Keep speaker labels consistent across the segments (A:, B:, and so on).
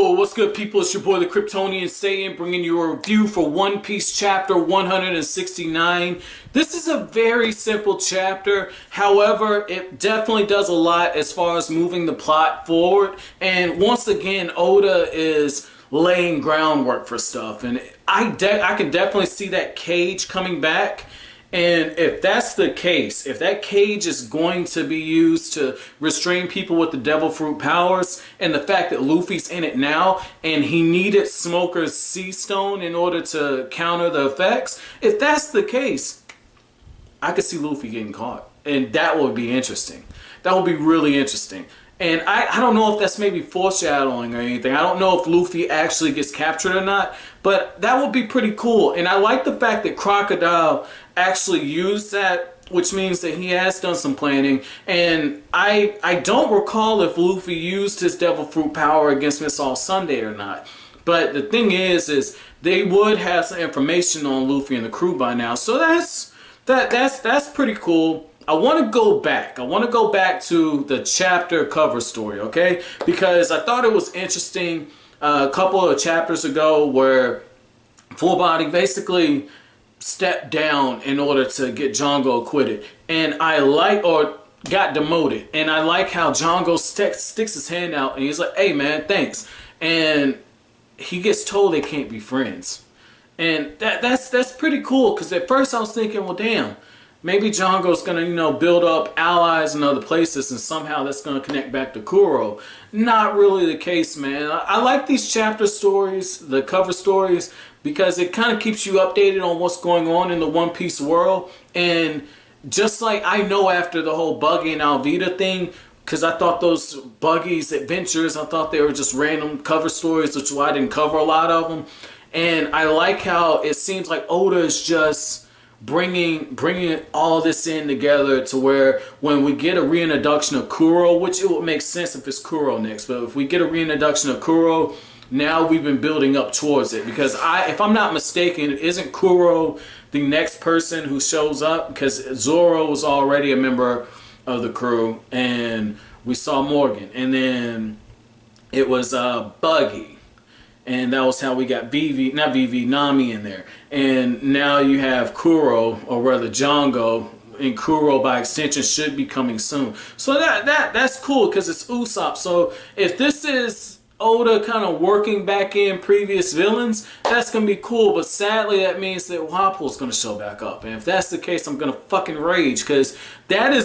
A: Yo, what's good, people? It's your boy, the Kryptonian Saiyan, bringing you a review for One Piece chapter 169. This is a very simple chapter. However, it definitely does a lot as far as moving the plot forward. And once again, Oda is laying groundwork for stuff. And I can definitely see that cage coming back. And if that's the case, if that cage is going to be used to restrain people with the devil fruit powers, and the fact that Luffy's in it now, and he needed Smoker's Seastone in order to counter the effects, if that's the case, I could see Luffy getting caught. And that would be interesting. That would be really interesting. And I don't know if that's maybe foreshadowing or anything. I don't know if Luffy actually gets captured or not, but that would be pretty cool. And I like the fact that Crocodile actually used that, which means that he has done some planning. And I don't recall if Luffy used his devil fruit power against Miss All Sunday or not. But the thing is they would have some information on Luffy and the crew by now. So that's pretty cool. I want to go back. I want to go back to the chapter cover story, okay? Because I thought it was interesting a couple of chapters ago where Full Body basically stepped down in order to get Django acquitted. And got demoted. And I like how Django sticks his hand out and he's like, hey man, thanks. And he gets told they can't be friends. And that's pretty cool, because at first I was thinking, well damn, maybe Django's gonna, build up allies in other places and somehow that's gonna connect back to Kuro. Not really the case, man. I like these chapter stories, the cover stories, because it kind of keeps you updated on what's going on in the One Piece world. And just like I know after the whole Buggy and Alvida thing, because I thought those Buggy's adventures, I thought they were just random cover stories, which is why I didn't cover a lot of them. And I like how it seems like Oda is just bringing all this in together to where when we get a reintroduction of Kuro, which it would make sense if it's Kuro next, but if we get a reintroduction of Kuro, now we've been building up towards it. Because if I'm not mistaken, isn't Kuro the next person who shows up? Because Zoro was already a member of the crew, and we saw Morgan, and then it was Buggy. And that was how we got Nami in there. And now you have Kuro, or rather Django, and Kuro by extension should be coming soon. So that's cool, because it's Usopp. So if this is Oda kind of working back in previous villains, that's going to be cool. But sadly, that means that Wapol's going to show back up. And if that's the case, I'm going to fucking rage, because Drum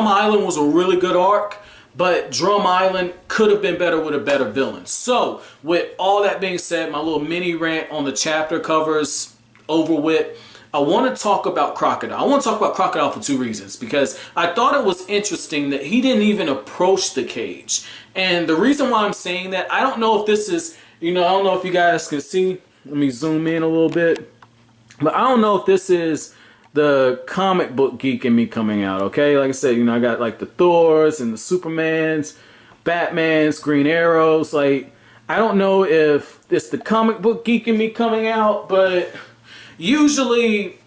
A: Island was a really good arc. But Drum Island could have been better with a better villain. So, with all that being said, my little mini rant on the chapter covers over with, I want to talk about Crocodile. I want to talk about Crocodile for two reasons. Because I thought it was interesting that he didn't even approach the cage. And the reason why I'm saying that, I don't know if this is, I don't know if you guys can see. Let me zoom in a little bit. But I don't know if this is the comic book geek in me coming out, okay? Like I said, I got like the Thors and the Supermans, Batmans, Green Arrows. Like, I don't know if it's the comic book geek in me coming out, but usually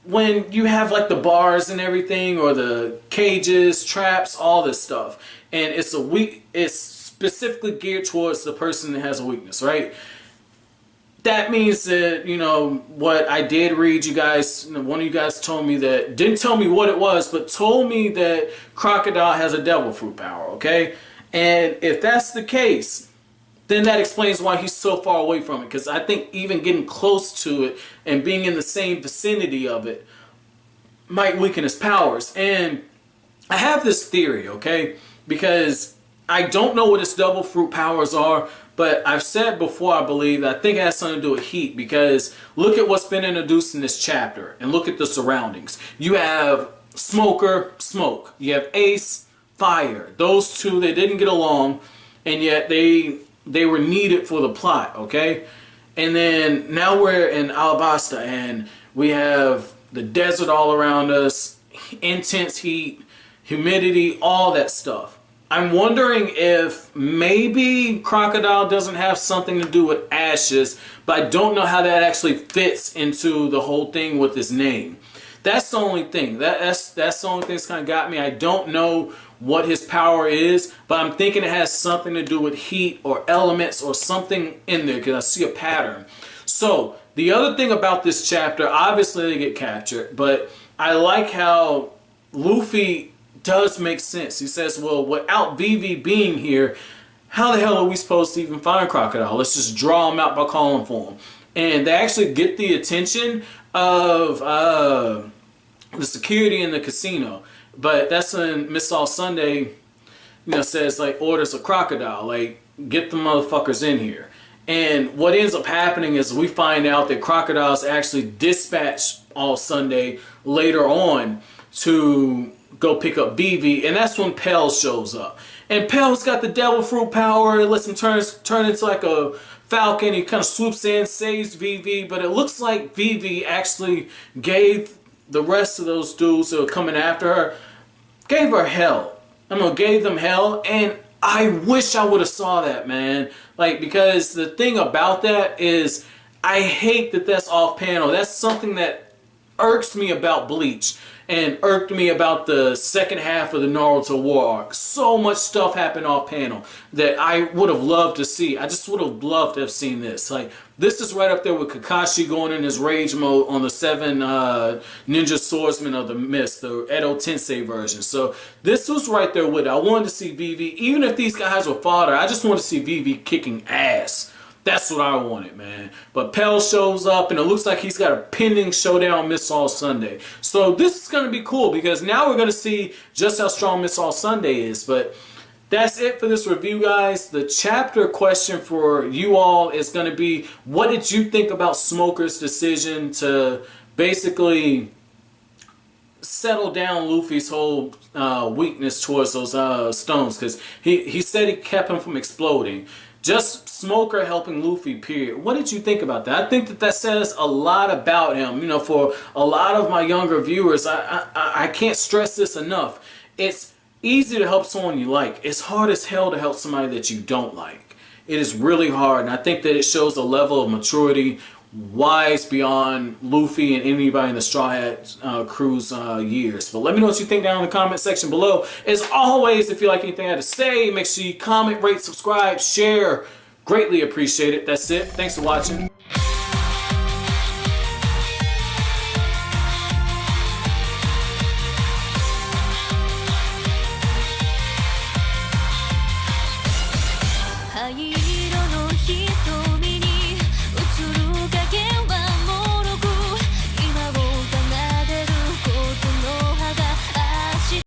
A: when you have like the bars and everything, or the cages, traps, all this stuff, and it's specifically geared towards the person that has a weakness, right? That means that, what I did read, you guys, one of you guys told me that, didn't tell me what it was, but told me that Crocodile has a devil fruit power, okay? And if that's the case, then that explains why he's so far away from it. Because I think even getting close to it and being in the same vicinity of it might weaken his powers. And I have this theory, okay? Because I don't know what his devil fruit powers are, but I've said before, I believe, I think it has something to do with heat, because look at what's been introduced in this chapter and look at the surroundings. You have Smoker, smoke. You have Ace, fire. Those two, they didn't get along, and yet they were needed for the plot, okay? And then now we're in Alabasta, and we have the desert all around us, intense heat, humidity, all that stuff. I'm wondering if maybe Crocodile doesn't have something to do with ashes, but I don't know how that actually fits into the whole thing with his name. That's the only thing. That's the only thing that's kind of got me. I don't know what his power is, but I'm thinking it has something to do with heat or elements or something in there because I see a pattern. So the other thing about this chapter, obviously they get captured, but I like how Luffy does make sense. He says, well, without Vivi being here, how the hell are we supposed to even find Crocodile? Let's just draw him out by calling for him. And they actually get the attention of the security in the casino. But that's when Miss All Sunday, says, like, orders a Crocodile. Like, get the motherfuckers in here. And what ends up happening is we find out that Crocodile's actually dispatched All Sunday later on to go pick up Vivi. And that's when Pell shows up. And Pell's got the devil fruit power. It lets him turn into like a falcon. He kind of swoops in, saves Vivi. But it looks like Vivi actually gave the rest of those dudes who are coming after her, gave her hell. Gave them hell. And I wish I would have saw that, man. Like, because the thing about that is I hate that that's off panel. That's something that irks me about Bleach and irked me about the second half of the Naruto War arc. So much stuff happened off panel that I would have loved to see. I just would have loved to have seen this. Like, this is right up there with Kakashi going in his rage mode on the 7 Ninja Swordsmen of the Mist, the Edo Tensei version. So this was right there with it. I wanted to see Vivi, even if these guys were fodder, I just wanted to see Vivi kicking ass. That's what I wanted, man. But Pell shows up, and it looks like he's got a pending showdown with Miss All Sunday. So this is going to be cool, because now we're going to see just how strong Miss All Sunday is. But that's it for this review, guys. The chapter question for you all is going to be, what did you think about Smoker's decision to basically settle down Luffy's whole weakness towards those stones? Because he said he kept him from exploding. Just Smoker helping Luffy, period. What did you think about that? I think that says a lot about him. For a lot of my younger viewers, I can't stress this enough. It's easy to help someone you like. It's hard as hell to help somebody that you don't like. It is really hard, and I think that it shows a level of maturity wise beyond Luffy and anybody in the Straw Hat crew's years. But let me know what you think down in the comment section below. As always, if you like anything I had to say, make sure you comment, rate, subscribe, share. Greatly appreciate it. That's it. Thanks for watching.